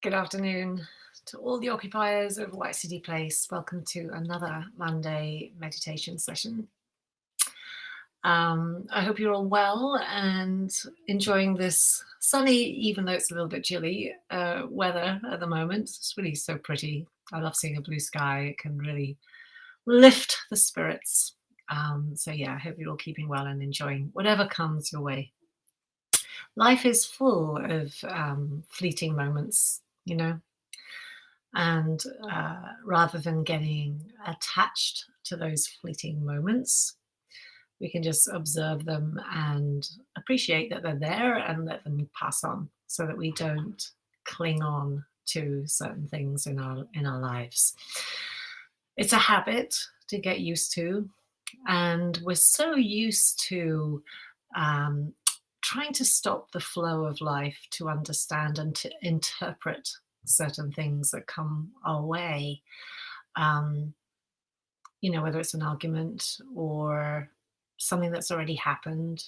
Good afternoon to all the occupiers of White City Place. Welcome to another Monday meditation session. I hope you're all well and enjoying this sunny, even though it's a little bit chilly, weather at the moment. It's really so pretty. I love seeing a blue sky. It can really lift the spirits. I hope you're all keeping well and enjoying whatever comes your way. Life is full of fleeting moments, and rather than getting attached to those fleeting moments, we can just observe them and appreciate that they're there and let them pass on so that we don't cling on to certain things in our lives. It's a habit to get used to, and we're so used to trying to stop the flow of life to understand and to interpret certain things that come our way. Um, Whether it's an argument or something that's already happened,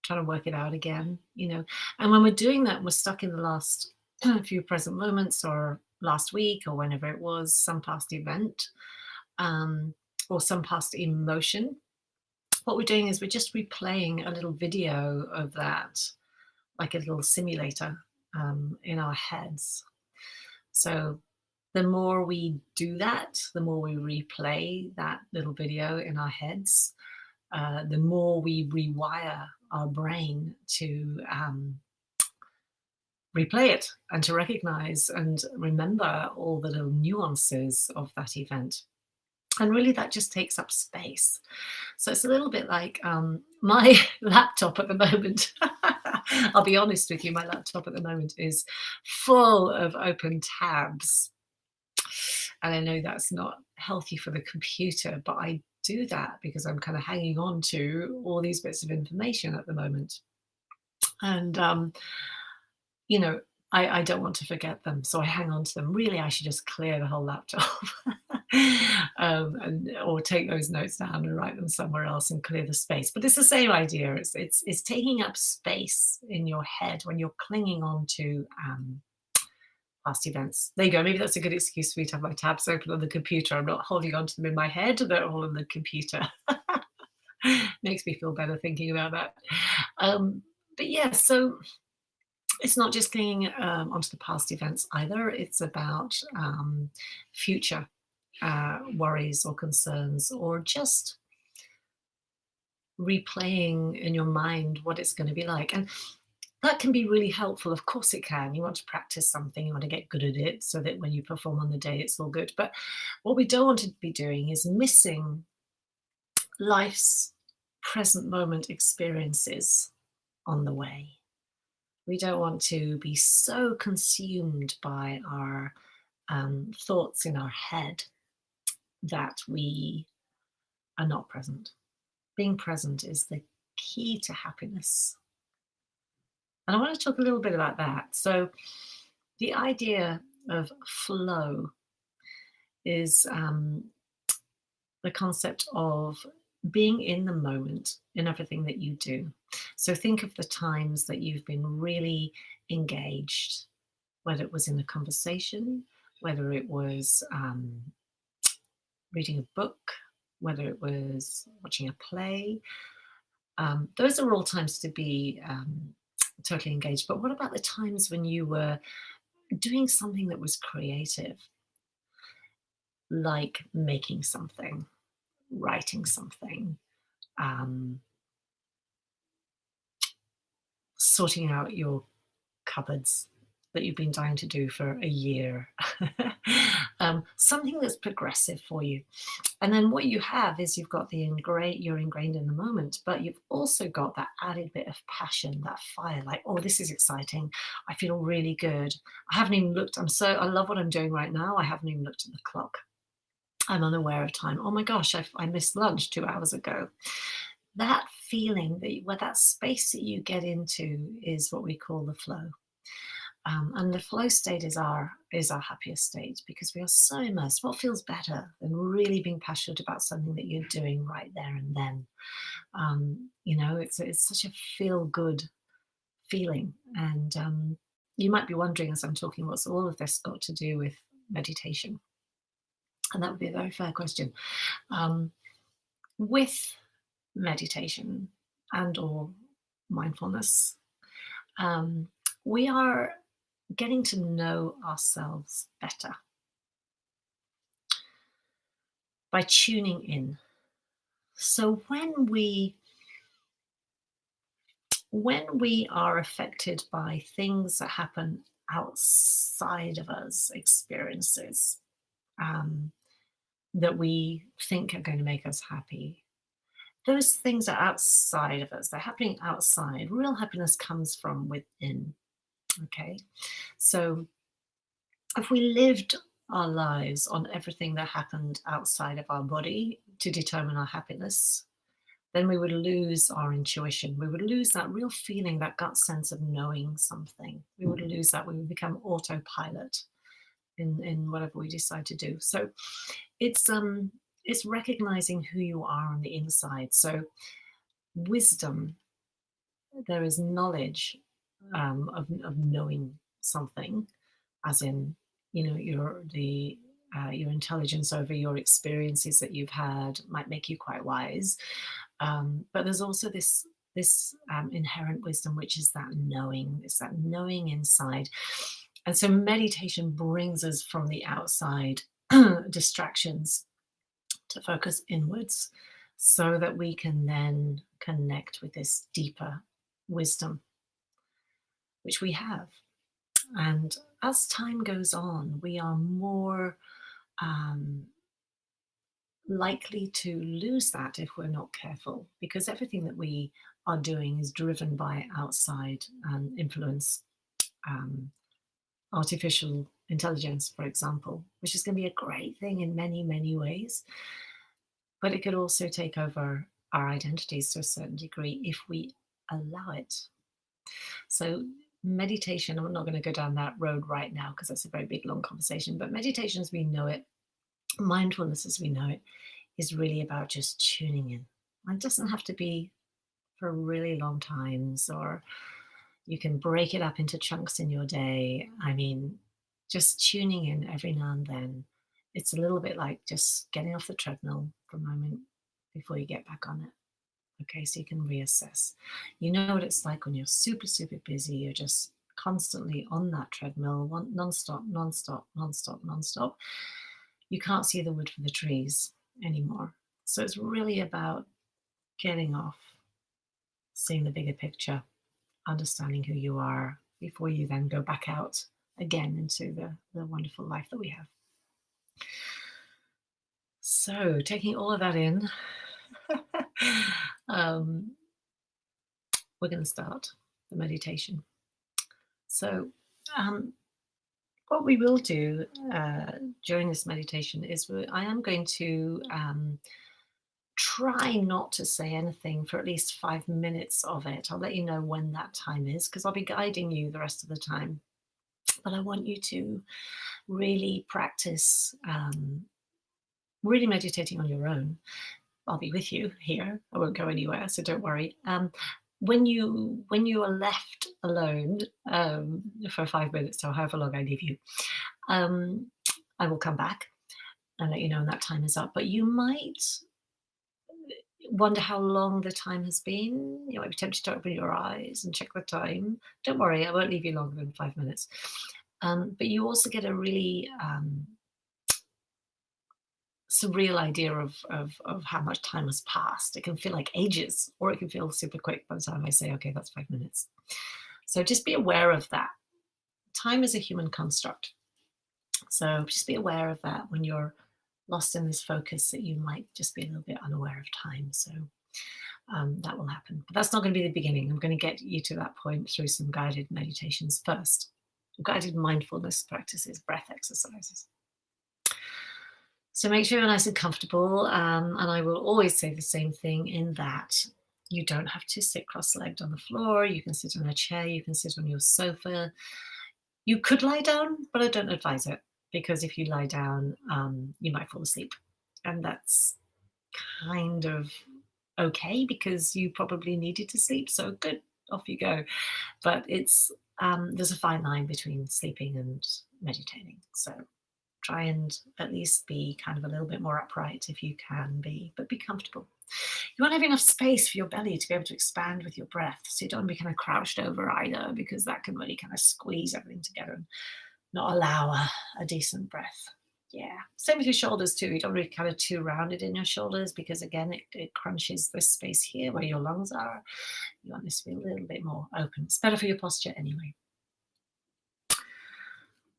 trying to work it out again. And when we're doing that, we're stuck in the last few present moments or last week or whenever it was, some past event or some past emotion. What we're doing is we're just replaying a little video of that, like a little simulator in our heads. So the more we do that, the more we replay that little video in our heads, the more we rewire our brain to replay it and to recognize and remember all the little nuances of that event. And really, that just takes up space. So it's a little bit like my laptop at the moment. I'll be honest with you, my laptop at the moment is full of open tabs. And I know that's not healthy for the computer, but I do that because I'm kind of hanging on to all these bits of information at the moment. And, I don't want to forget them, so I hang on to them. Really, I should just clear the whole laptop or take those notes down and write them somewhere else and clear the space. But it's the same idea. It's taking up space in your head when you're clinging on to past events. There you go. Maybe that's a good excuse for me to have my tabs open on the computer. I'm not holding on to them in my head. They're all on the computer. Makes me feel better thinking about that. But yeah, so it's not just clinging onto the past events either. It's about future worries or concerns, or just replaying in your mind what it's going to be like. And that can be really helpful. Of course it can. You want to practice something, you want to get good at it so that when you perform on the day, it's all good. But what we don't want to be doing is missing life's present moment experiences on the way. We don't want to be so consumed by our thoughts in our head that we are not present. Being present is the key to happiness. And I want to talk a little bit about that. So the idea of flow is the concept of being in the moment in everything that you do. So think of the times that you've been really engaged, whether it was in a conversation, whether it was reading a book, whether it was watching a play. Those are all times to be totally engaged. But what about the times when you were doing something that was creative, like making something, writing something, sorting out your cupboards that you've been dying to do for a year, something that's progressive for you. And then what you have is you've got you're ingrained in the moment, but you've also got that added bit of passion, that fire, like, oh, this is exciting. I feel really good. I haven't even looked. I love what I'm doing right now. I haven't even looked at the clock. I'm unaware of time. Oh my gosh, I missed lunch 2 hours ago. That feeling, where that space that you get into is what we call the flow. And the flow state is our happiest state because we are so immersed. What feels better than really being passionate about something that you're doing right there and then? It's such a feel-good feeling. And You might be wondering as I'm talking, what's all of this got to do with meditation? And that would be a very fair question. Um, with meditation and or mindfulness, um, we are getting to know ourselves better by tuning in. So when we are affected by things that happen outside of us, experiences um, that we think are going to make us happy, those things are outside of us. They're happening outside. Real happiness comes from within. Okay. So if we lived our lives on everything that happened outside of our body to determine our happiness, then we would lose our intuition. We would lose that real feeling, that gut sense of knowing something. We would lose that. We would become autopilot in whatever we decide to do. So it's recognizing who you are on the inside. So wisdom, there is knowledge of knowing something, as in, your intelligence over your experiences that you've had might make you quite wise. But there's also this inherent wisdom, which is that knowing. It's that knowing inside. And so meditation brings us from the outside distractions to focus inwards, so that we can then connect with this deeper wisdom, which we have. And as time goes on, we are more um, likely to lose that if we're not careful, because everything that we are doing is driven by outside influence, um, artificial intelligence, for example, which is going to be a great thing in many, many ways. But it could also take over our identities to a certain degree if we allow it. So, meditation, I'm not going to go down that road right now because that's a very big, long conversation. But meditation as we know it, mindfulness as we know it, is really about just tuning in. It doesn't have to be for really long times, or you can break it up into chunks in your day. I mean, just tuning in every now and then. It's a little bit like just getting off the treadmill for a moment before you get back on it. Okay, so you can reassess. You know what it's like when you're super, super busy. You're just constantly on that treadmill, non-stop, non-stop, non-stop, non-stop. You can't see the wood for the trees anymore. So it's really about getting off, seeing the bigger picture, understanding who you are before you then go back out again into the wonderful life that we have. So taking all of that in, we're going to start the meditation. So what we will do during this meditation is I am going to try not to say anything for at least 5 minutes of it. I'll let you know when that time is, because I'll be guiding you the rest of the time. But I want you to really practice really meditating on your own. I'll be with you here. I won't go anywhere, so don't worry. When you are left alone for 5 minutes or however long I leave you, I will come back and let you know when that time is up. But you might wonder how long the time has been. You might be tempted to open your eyes and check the time. Don't worry, I won't leave you longer than 5 minutes. But you also get a really surreal idea of how much time has passed. It can feel like ages, or it can feel super quick by the time I say, okay, that's 5 minutes. So just be aware of that. Time is a human construct. So just be aware of that when you're lost in this focus, that you might just be a little bit unaware of time. So that will happen. But that's not going to be the beginning. I'm going to get you to that point through some guided meditations first, guided mindfulness practices, breath exercises. So make sure you're nice and comfortable. And I will always say the same thing, in that you don't have to sit cross-legged on the floor. You can sit on a chair. You can sit on your sofa. You could lie down, but I don't advise it, because if you lie down, you might fall asleep. And that's kind of okay, because you probably needed to sleep. So good off you go. But there's a fine line between sleeping and meditating. So try and at least be kind of a little bit more upright if you can be, but be comfortable. You want to have enough space for your belly to be able to expand with your breath. So you don't want to be kind of crouched over either, because that can really kind of squeeze everything together and not allow a decent breath. Yeah. Same with your shoulders too. You don't really kind of too rounded in your shoulders, because again, it crunches this space here where your lungs are. You want this to be a little bit more open. It's better for your posture anyway.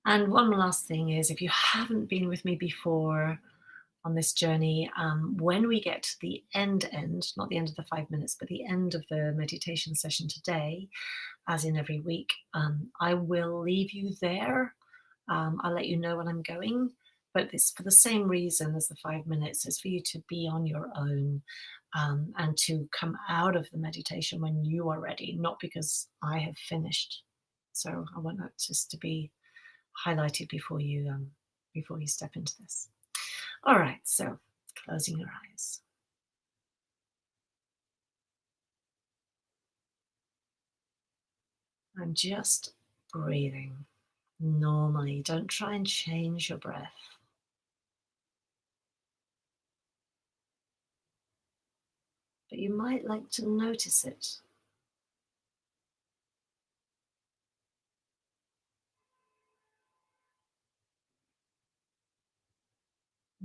And one last thing is, if you haven't been with me before on this journey, when we get to the end, not the end of the 5 minutes, but the end of the meditation session today, as in every week, I will leave you there. I'll let you know when I'm going, but it's for the same reason as the 5 minutes. It's for you to be on your own, and to come out of the meditation when you are ready, not because I have finished. So I want that just to be highlighted before you step into this. All right, so closing your eyes. I'm just breathing normally. Don't try and change your breath. But you might like to notice it.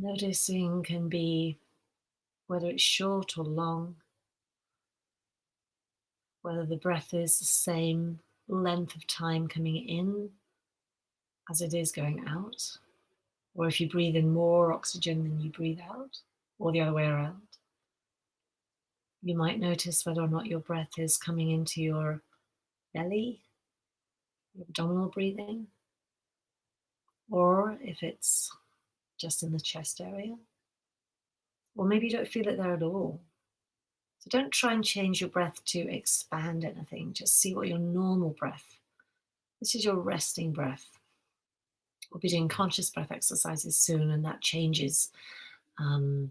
Noticing can be whether it's short or long, whether the breath is the same length of time coming in as it is going out, or if you breathe in more oxygen than you breathe out, or the other way around. You might notice whether or not your breath is coming into your belly, your abdominal breathing, or if it's just in the chest area, or maybe you don't feel it there at all. So don't try and change your breath to expand anything. Just see what your normal breath. This is your resting breath. We'll be doing conscious breath exercises soon, and that changes the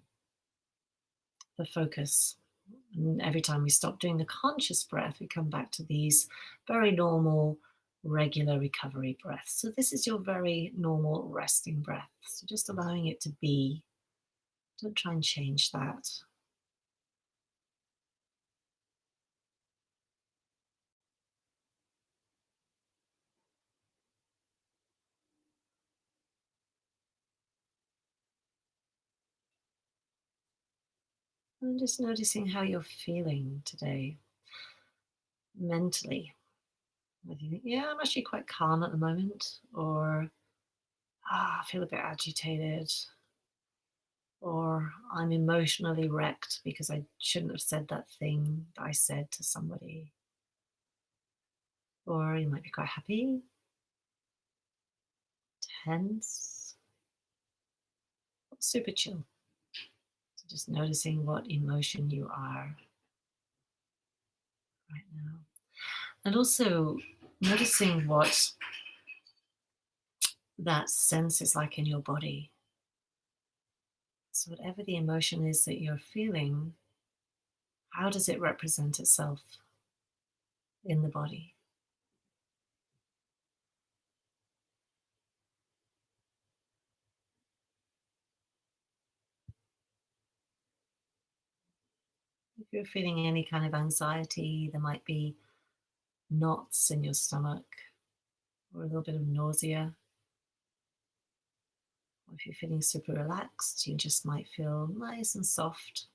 focus. And every time we stop doing the conscious breath, we come back to these very normal, regular recovery breaths. So this is your very normal resting breath. So just allowing it to be. Don't try and change that. And just noticing how you're feeling today mentally. Whether you think, yeah, I'm actually quite calm at the moment, or I feel a bit agitated, or I'm emotionally wrecked because I shouldn't have said that thing that I said to somebody. Or you might be quite happy, tense, super chill. So just noticing what emotion you are right now. And also noticing what that sense is like in your body. So whatever the emotion is that you're feeling, how does it represent itself in the body? If you're feeling any kind of anxiety, there might be knots in your stomach, or a little bit of nausea. Or if you're feeling super relaxed, you just might feel nice and soft.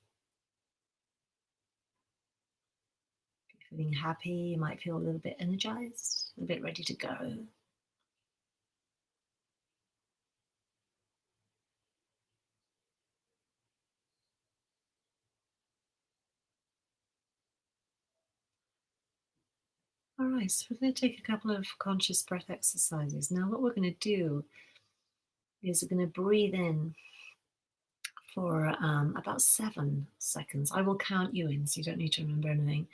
If you're feeling happy, you might feel a little bit energized, a bit ready to go. All right, so we're going to take a couple of conscious breath exercises. Now, what we're going to do is we're going to breathe in for about 7 seconds. I will count you in, so you don't need to remember anything.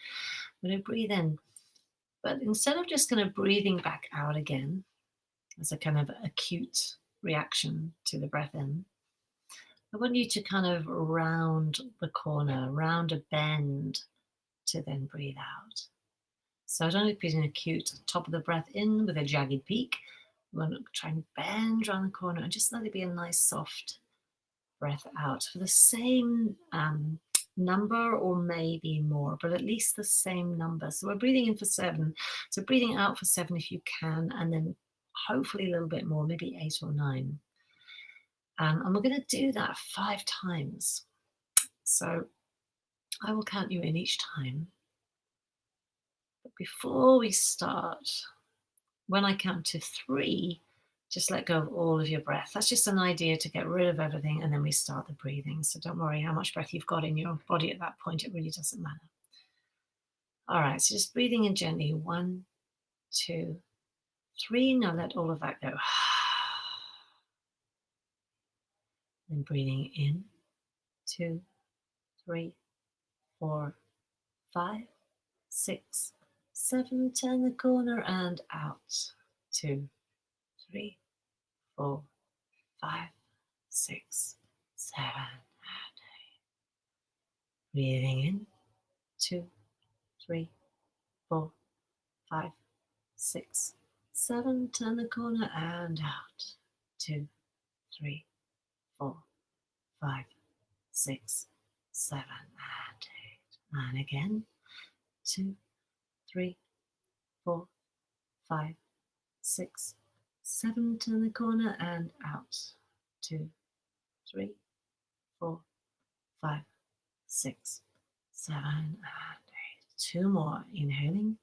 I'm going to breathe in, but instead of just kind of breathing back out again as a kind of acute reaction to the breath in, I want you to kind of round the corner, round a bend to then breathe out. So don't be an acute top of the breath in with a jagged peak. We're going to try and bend around the corner and just let it be a nice soft breath out for the same number or maybe more, but at least the same number. So we're breathing in for 7. So breathing out for 7 if you can, and then hopefully a little bit more, maybe 8 or 9. And we're going to do that 5 times. So I will count you in each time. But before we start, when I count to 3, just let go of all of your breath. That's just an idea to get rid of everything, and then we start the breathing. So don't worry how much breath you've got in your body at that point. It really doesn't matter. All right, so just breathing in gently. 1, 2, 3. Now let all of that go. Then breathing in. 2, 3, 4, 5, 6, 7. Turn the corner and out. 2, 3, 4, 5, 6, 7, and 8. Breathing in. 2, 3, 4, 5, 6, 7. Turn the corner and out. 2, 3, 4, 5, 6, 7, and 8. And again. 2, 3, 4, 5, 6, 7. Turn the corner and out. 2, 3, 4, 5, 6, 7, and 8. 2 more. Inhaling.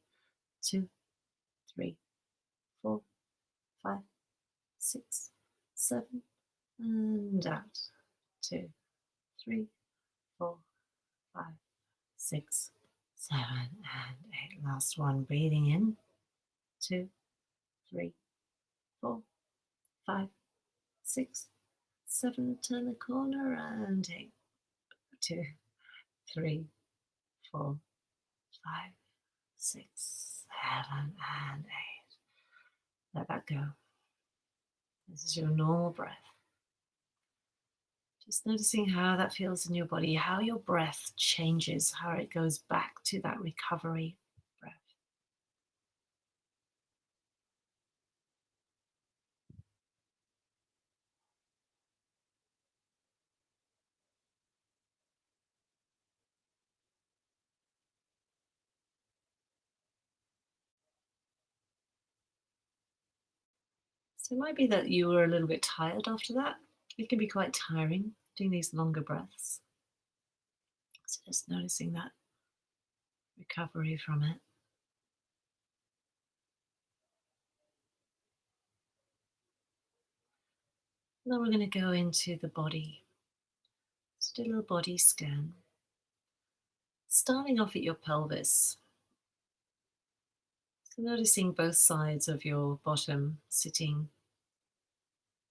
2, 3, 4, 5, 6, 7, and out. 2, 3, 4, 5, 6, 7, and 8. Last one. Breathing in. 2, 3, 4, 5, 6, 7. Turn the corner and 8. 2, 3, 4, 5, 6, 7, and 8. Let that go. This is your normal breath. Just noticing how that feels in your body, how your breath changes, how it goes back to that recovery breath. So it might be that you were a little bit tired after that. It can be quite tiring doing these longer breaths. So just noticing that recovery from it. Now we're going to go into the body. Let's do a little body scan. Starting off at your pelvis. So noticing both sides of your bottom sitting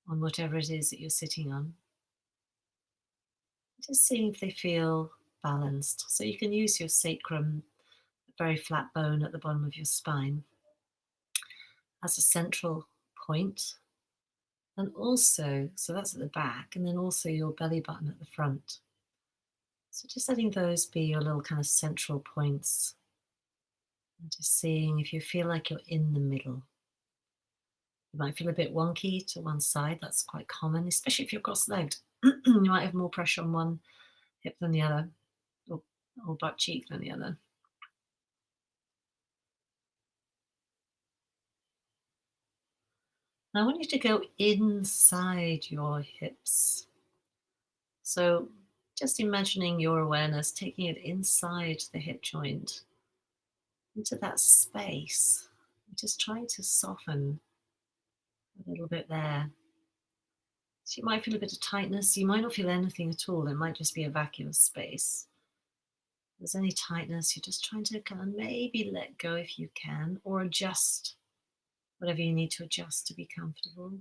on whatever it is that you're sitting on. Just seeing if they feel balanced. So you can use your sacrum, the very flat bone at the bottom of your spine, as a central point. And also, so that's at the back, and then also your belly button at the front. So just letting those be your little kind of central points. And just seeing if you feel like you're in the middle. You might feel a bit wonky to one side. That's quite common, especially if you're cross-legged. You might have more pressure on one hip than the other, or butt cheek than the other. Now I want you to go inside your hips. So just imagining your awareness, taking it inside the hip joint, into that space. Just trying to soften a little bit there. So you might feel a bit of tightness. You might not feel anything at all. It might just be a vacuous space. If there's any tightness, you're just trying to kind of maybe let go if you can, or adjust whatever you need to adjust to be comfortable.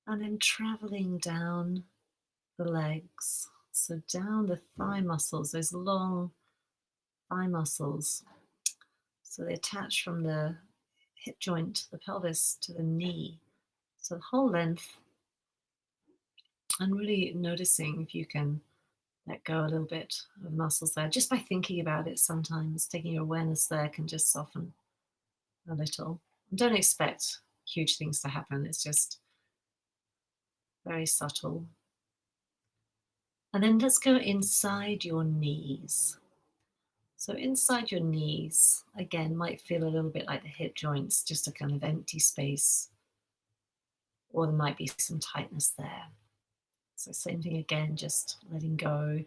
And then traveling down the legs, so down the thigh muscles, those long thigh muscles. So they attach from the hip joint, the pelvis to the knee. So the whole length, and really noticing if you can let go a little bit of muscles there. Just by thinking about it sometimes, taking your awareness there can just soften a little. Don't expect huge things to happen. It's just very subtle. And then let's go inside your knees. So inside your knees, again, might feel a little bit like the hip joints, just a kind of empty space, or there might be some tightness there. So same thing again, just letting go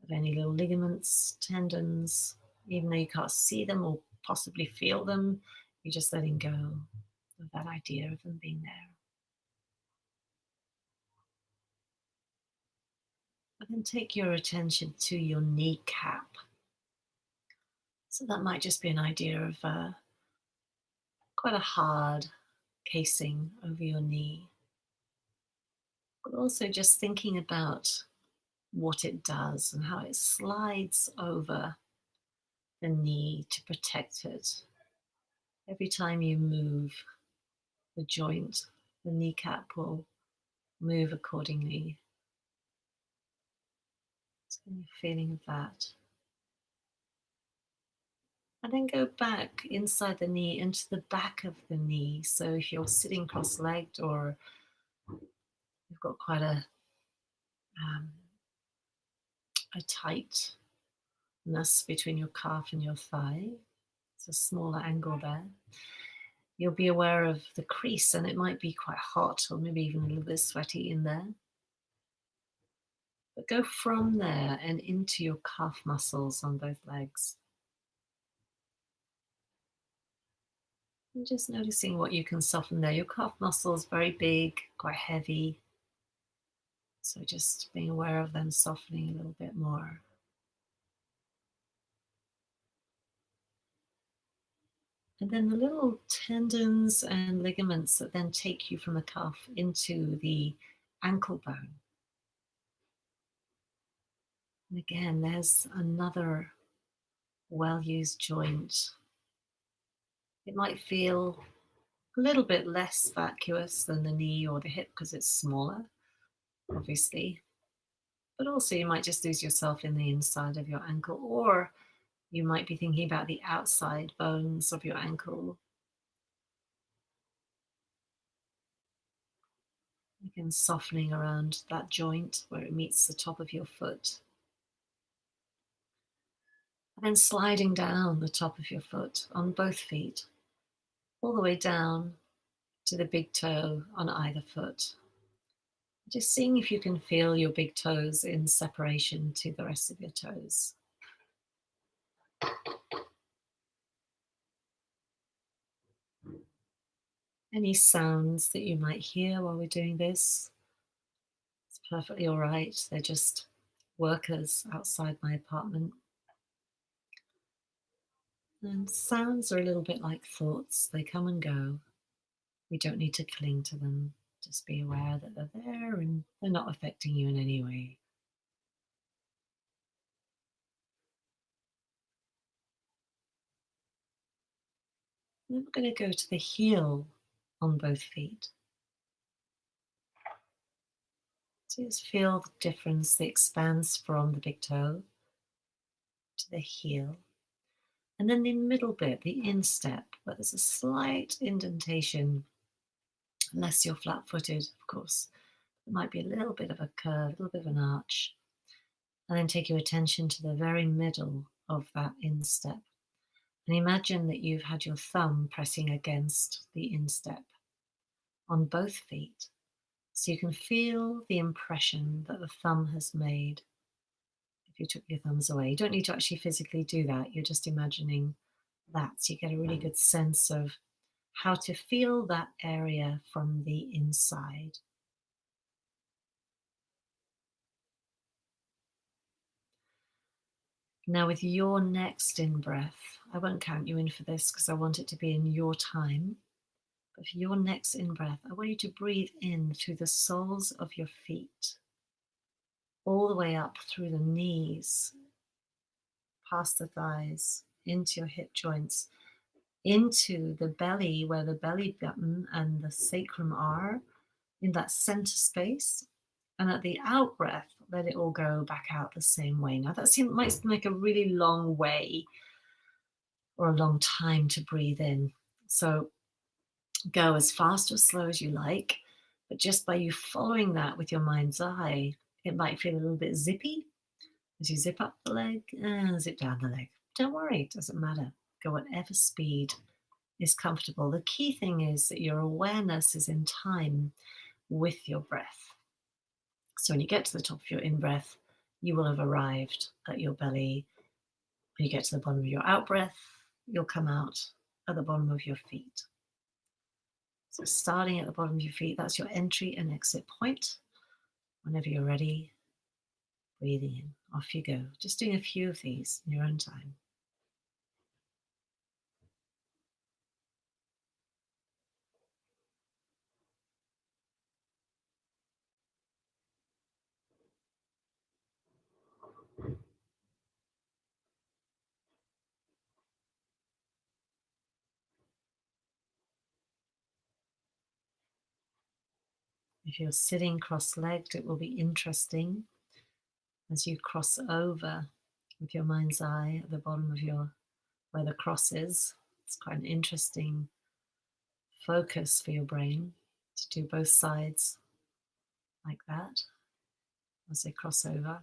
of any little ligaments, tendons, even though you can't see them or possibly feel them, you're just letting go of that idea of them being there. And then take your attention to your kneecap. So that might just be an idea of quite a hard casing over your knee. But also just thinking about what it does and how it slides over the knee to protect it. Every time you move the joint, the kneecap will move accordingly. Just getting a feeling of that. And then go back inside the knee into the back of the knee. So if you're sitting cross-legged or you've got quite um, a tightness between your calf and your thigh, it's a smaller angle there. You'll be aware of the crease, and it might be quite hot or maybe even a little bit sweaty in there. But go from there and into your calf muscles on both legs. And just noticing what you can soften there. Your calf muscles very big, quite heavy. So just being aware of them softening a little bit more. And then the little tendons and ligaments that then take you from the calf into the ankle bone. And again, there's another well-used joint. It might feel a little bit less vacuous than the knee or the hip because it's smaller, obviously. But also you might just lose yourself in the inside of your ankle, or you might be thinking about the outside bones of your ankle. Again, softening around that joint where it meets the top of your foot. And then sliding down the top of your foot on both feet, all the way down to the big toe on either foot. Just seeing if you can feel your big toes in separation to the rest of your toes. Any sounds that you might hear while we're doing this, it's perfectly all right. They're just workers outside my apartment. And sounds are a little bit like thoughts. They come and go. We don't need to cling to them. Just be aware that they're there and they're not affecting you in any way. Then we're going to go to the heel on both feet. So just feel the difference, the expanse from the big toe to the heel. And then the middle bit, the instep, where there's a slight indentation, unless you're flat-footed, of course. There might be a little bit of a curve, a little bit of an arch. And then take your attention to the very middle of that instep. And imagine that you've had your thumb pressing against the instep on both feet. So you can feel the impression that the thumb has made if you took your thumbs away. You don't need to actually physically do that. You're just imagining that. So you get a really good sense of how to feel that area from the inside. Now with your next in-breath, I won't count you in for this because I want it to be in your time. But for your next in-breath, I want you to breathe in through the soles of your feet, all the way up through the knees, past the thighs, into your hip joints, into the belly, where the belly button and the sacrum are, in that center space. And at the out breath, let it all go back out the same way. Now that might seem like a really long way or a long time to breathe in. So go as fast or slow as you like, but just by you following that with your mind's eye, it might feel a little bit zippy as you zip up the leg and zip down the leg. Don't worry, it doesn't matter. Go whatever speed is comfortable. The key thing is that your awareness is in time with your breath. So when you get to the top of your in-breath, you will have arrived at your belly. When you get to the bottom of your out-breath, you'll come out at the bottom of your feet. So starting at the bottom of your feet, that's your entry and exit point. Whenever you're ready, breathing in, off you go. Just doing a few of these in your own time. If you're sitting cross-legged, it will be interesting as you cross over with your mind's eye at the bottom of where the cross is. It's quite an interesting focus for your brain to do both sides like that as they cross over.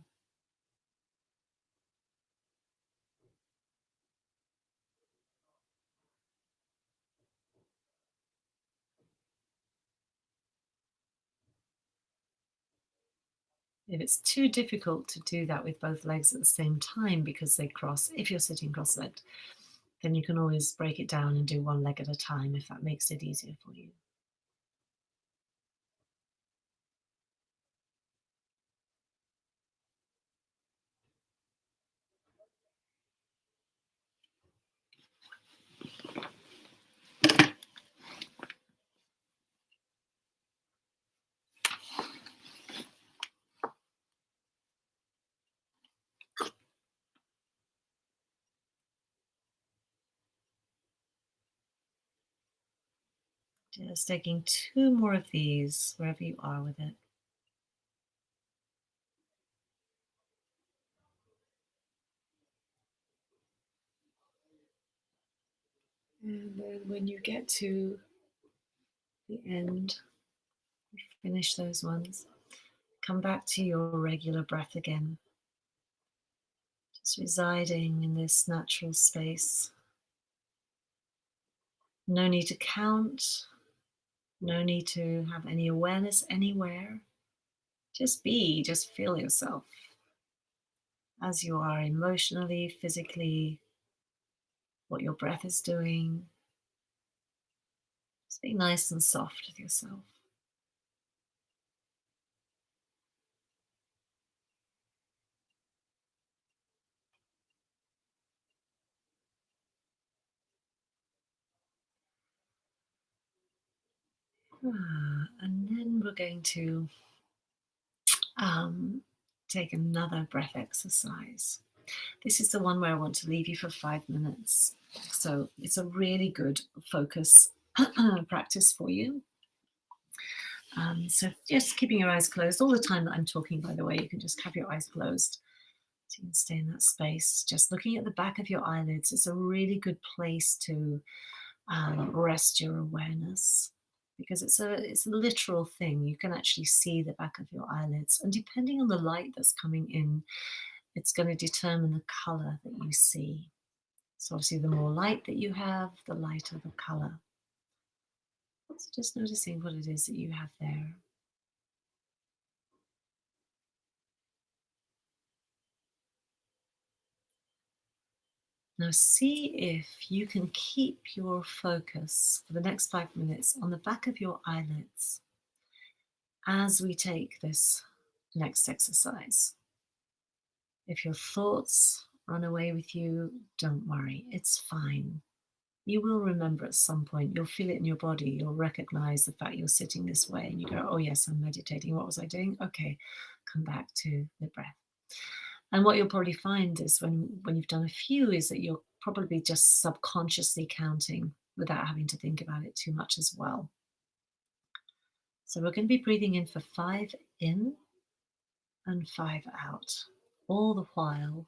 If it's too difficult to do that with both legs at the same time because they cross, if you're sitting cross-legged, then you can always break it down and do one leg at a time if that makes it easier for you. Just taking 2 more of these wherever you are with it. And then when you get to the end, finish those ones, come back to your regular breath again. Just residing in this natural space. No need to count, no need to have any awareness anywhere. Just be, just feel yourself as you are emotionally, physically, what your breath is doing. Just be nice and soft with yourself. And then we're going to take another breath exercise. This is the one where I want to leave you for 5 minutes. So it's a really good focus practice for you. So just keeping your eyes closed all the time that I'm talking, by the way, you can just have your eyes closed. So you can stay in that space. Just looking at the back of your eyelids, it's a really good place to rest your awareness, because it's a literal thing. You can actually see the back of your eyelids, and depending on the light that's coming in, it's going to determine the color that you see. So obviously the more light that you have, the lighter the color. So just noticing what it is that you have there. Now see if you can keep your focus for the next 5 minutes on the back of your eyelids as we take this next exercise. If your thoughts run away with you, don't worry, it's fine. You will remember at some point, you'll feel it in your body, you'll recognize the fact you're sitting this way and you go, oh yes, I'm meditating. What was I doing? Okay, come back to the breath. And what you'll probably find is when you've done a few is that you'll probably just subconsciously counting without having to think about it too much as well. So we're going to be breathing in for 5 in and 5 out, all the while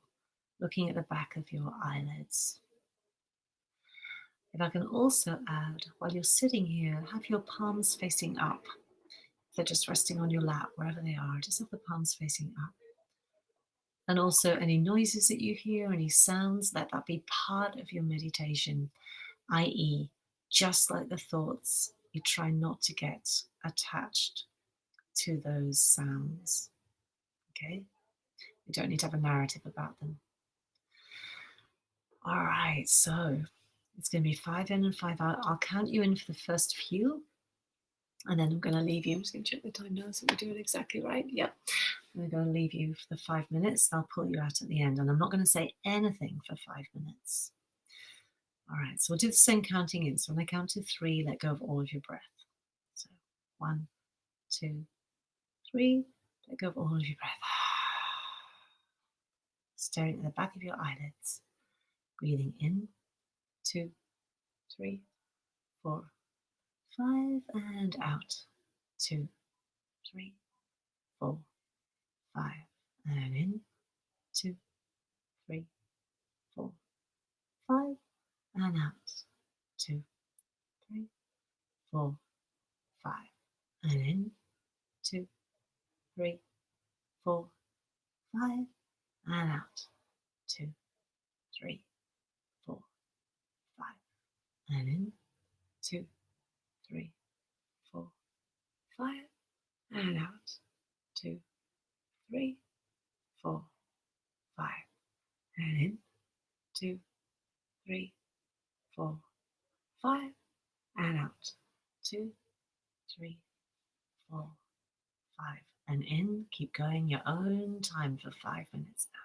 looking at the back of your eyelids. If I can also add, while you're sitting here, have your palms facing up. If they're just resting on your lap, wherever they are, just have the palms facing up. And also any noises that you hear, any sounds, let that be part of your meditation, i.e., just like the thoughts, you try not to get attached to those sounds. Okay? You don't need to have a narrative about them. All right, so it's going to be 5 in and 5 out. I'll count you in for the first few, and then I'm going to leave you. I'm just going to check the time now so we're doing exactly right. Yep. I'm going to leave you for the 5 minutes. I'll pull you out at the end, and I'm not going to say anything for 5 minutes. All right, so we'll do the same counting in. So when I count to 3, let go of all of your breath. So 1, 2, 3, let go of all of your breath. Staring at the back of your eyelids. Breathing in, 2, 3, 4, 5, and out. 2, 3, 4, 5, and in. 2, 3, 4, 5, and out. 2, 3, 4, 5, and in. 2, 3, 4, 5, and out. 2, 3, 4, 5, and in. 2, 3, 4, 5, and out. 2, 3, 4, 5, and in. 2, 3, 4, 5, and out. 2, 3, 4, 5, and in. Keep going your own time for 5 minutes now.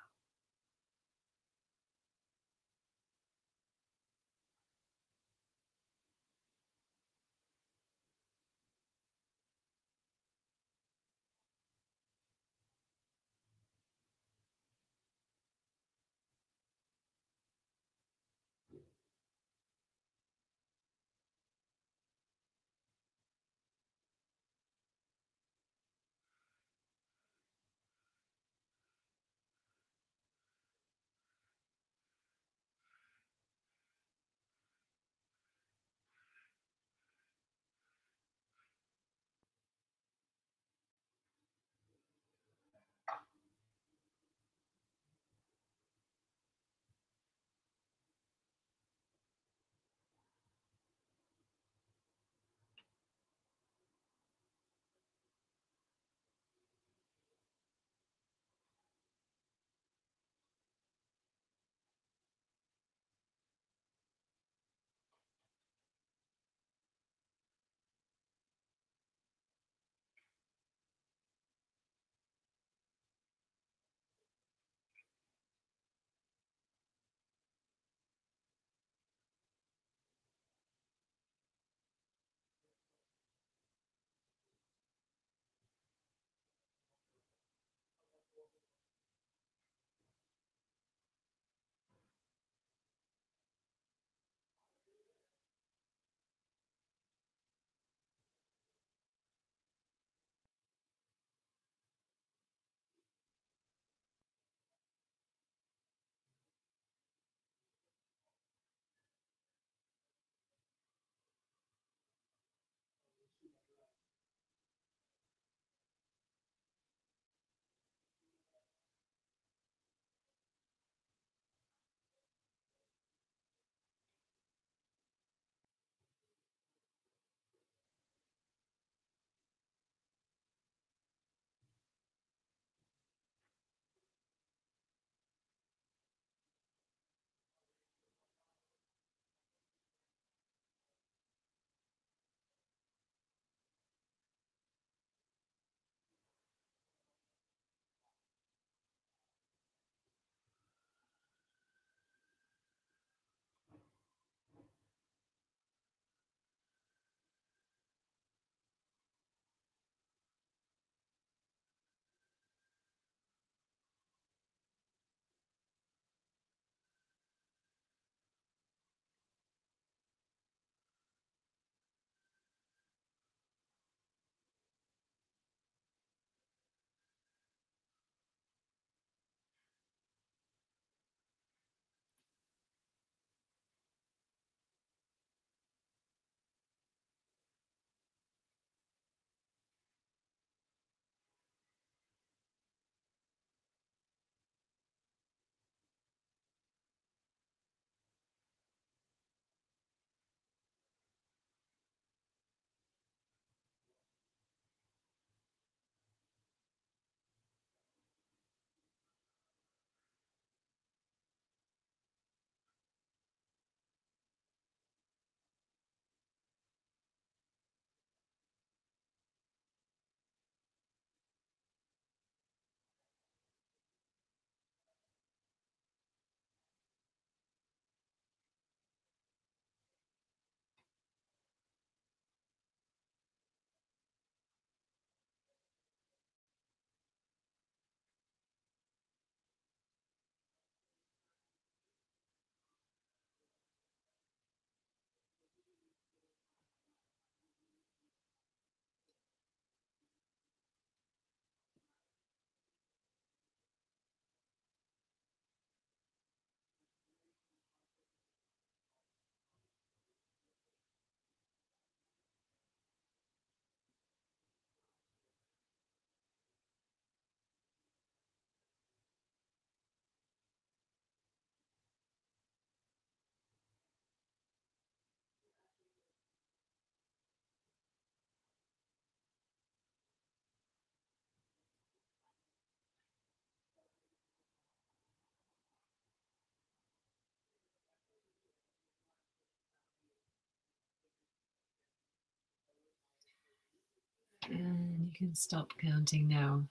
can stop counting now.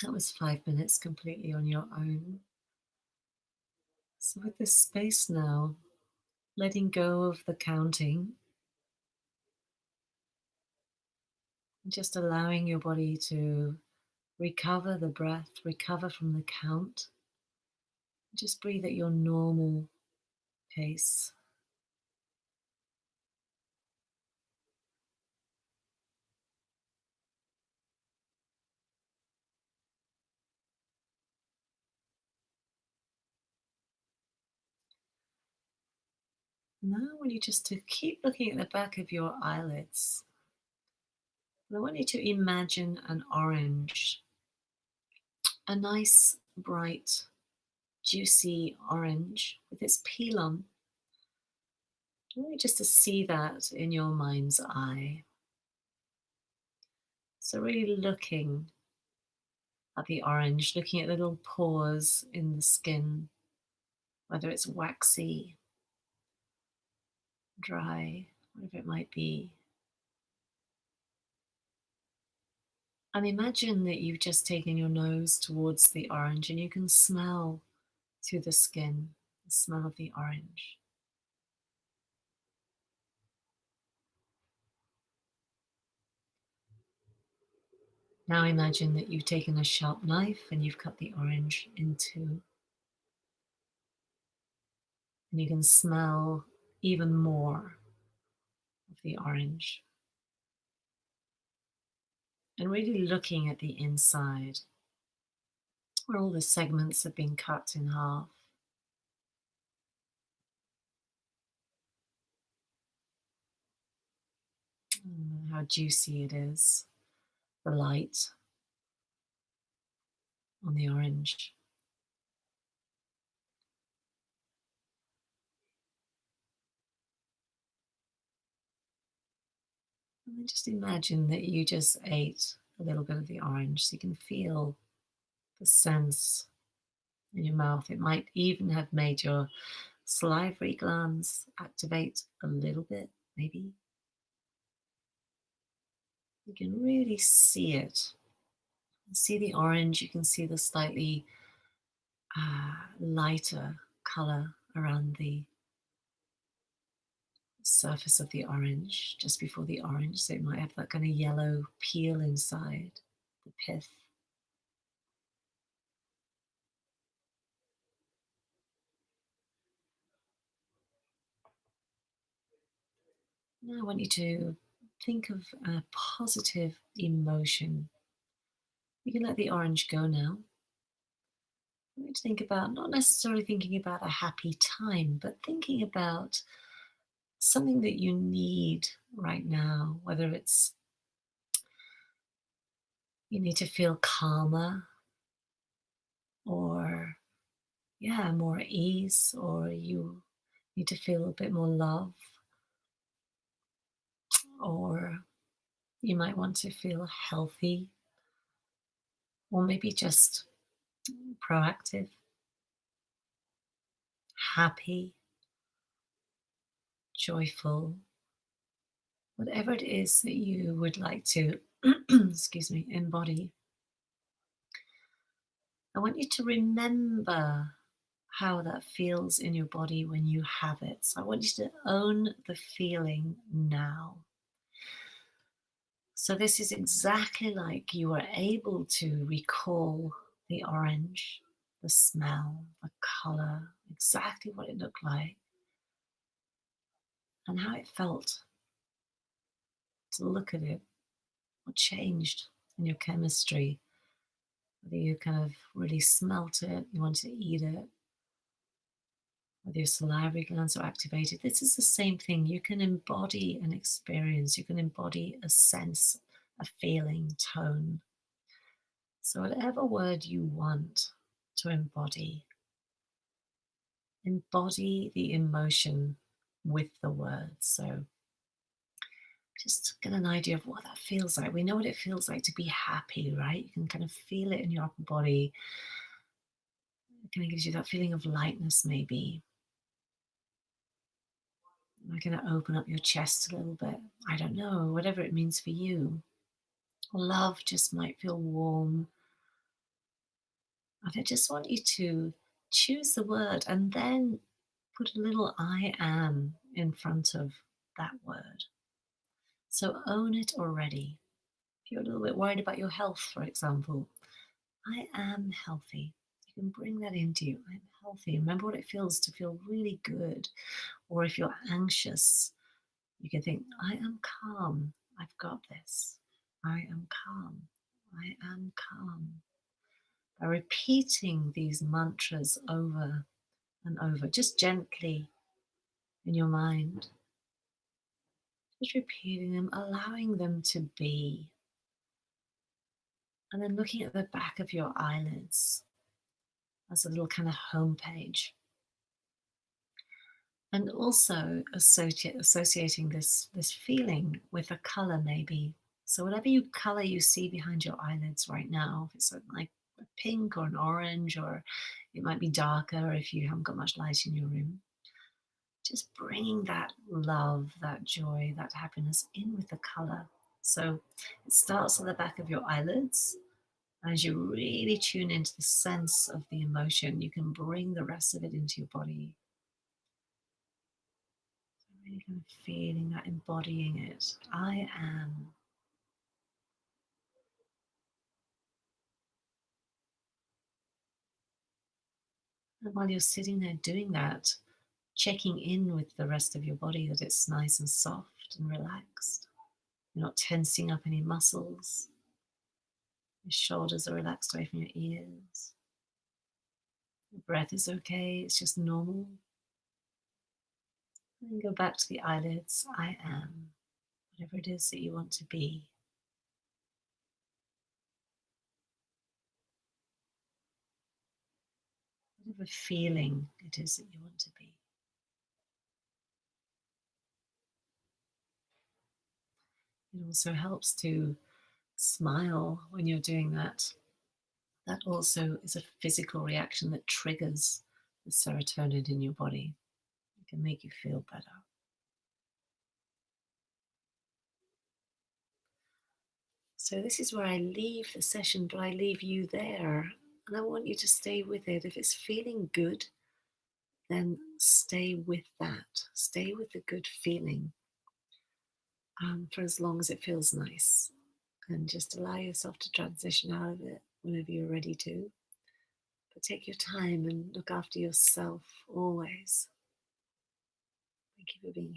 That was 5 minutes completely on your own. So, with this space now, letting go of the counting, just allowing your body to recover the breath, recover from the count. Just breathe at your normal pace. Now, I want you just to keep looking at the back of your eyelids. And I want you to imagine an orange, a nice, bright, juicy orange with its peel on. I want you just to see that in your mind's eye. So, really looking at the orange, looking at the little pores in the skin, whether it's waxy, dry, whatever it might be. And imagine that you've just taken your nose towards the orange and you can smell through the skin the smell of the orange. Now imagine that you've taken a sharp knife and you've cut the orange in two. And you can smell even more of the orange. And really looking at the inside, where all the segments have been cut in half. How juicy it is, the light on the orange. And then just imagine that you just ate a little bit of the orange so you can feel the sense in your mouth. It might even have made your salivary glands activate a little bit, maybe. You can really see it. See the orange, you can see the slightly lighter color around the surface of the orange, just before the orange. So it might have that kind of yellow peel inside, the pith. Now I want you to think of a positive emotion. You can let the orange go now. I want you to think about not necessarily thinking about a happy time, but thinking about something that you need right now, whether it's you need to feel calmer or, yeah, more at ease, or you need to feel a bit more love, or you might want to feel healthy, or maybe just proactive, happy, joyful, whatever it is that you would like to, excuse me, embody. I want you to remember how that feels in your body when you have it. So I want you to own the feeling now. So this is exactly like you were able to recall the orange, the smell, the color, exactly what it looked like, and how it felt to look at it, what changed in your chemistry, whether you kind of really smelt it, you wanted to eat it, whether your salivary glands are activated. This is the same thing. You can embody an experience, you can embody a sense, a feeling, tone. So, whatever word you want to embody the emotion with the words. So, just get an idea of what that feels like. We know what it feels like to be happy, right? You can kind of feel it in your upper body. It kind of gives you that feeling of lightness, maybe. We're going to open up your chest a little bit. I don't know, whatever it means for you. Love just might feel warm. And I just want you to choose the word and then put a little I am in front of that word. So own it already. If you're a little bit worried about your health, for example, I am healthy. You can bring that into you. I'm healthy. Remember what it feels to feel really good. Or if you're anxious, you can think, I am calm. I've got this. I am calm. I am calm. By repeating these mantras over and over, just gently in your mind, just repeating them, allowing them to be. And then looking at the back of your eyelids as a little kind of home page. And also associating this feeling with a color, maybe. So whatever color you see behind your eyelids right now, if it's something like a pink or an orange, or it might be darker if you haven't got much light in your room, just bringing that love, that joy, that happiness in with the color. So it starts at the back of your eyelids. As you really tune into the sense of the emotion, you can bring the rest of it into your body. Really kind of feeling that, embodying it. I am. And while you're sitting there doing that, checking in with the rest of your body that it's nice and soft and relaxed. You're not tensing up any muscles. Your shoulders are relaxed away from your ears. Your breath is okay, it's just normal. And then go back to the eyelids. I am. Whatever it is that you want to be. Whatever feeling it is that you want to be. It also helps to smile when you're doing that. That also is a physical reaction that triggers the serotonin in your body. It can make you feel better. So this is where I leave the session, but I leave you there. And I want you to stay with it. If it's feeling good, then stay with that. Stay with the good feeling for as long as it feels nice. And just allow yourself to transition out of it whenever you're ready to. But take your time and look after yourself always. Thank you for being here.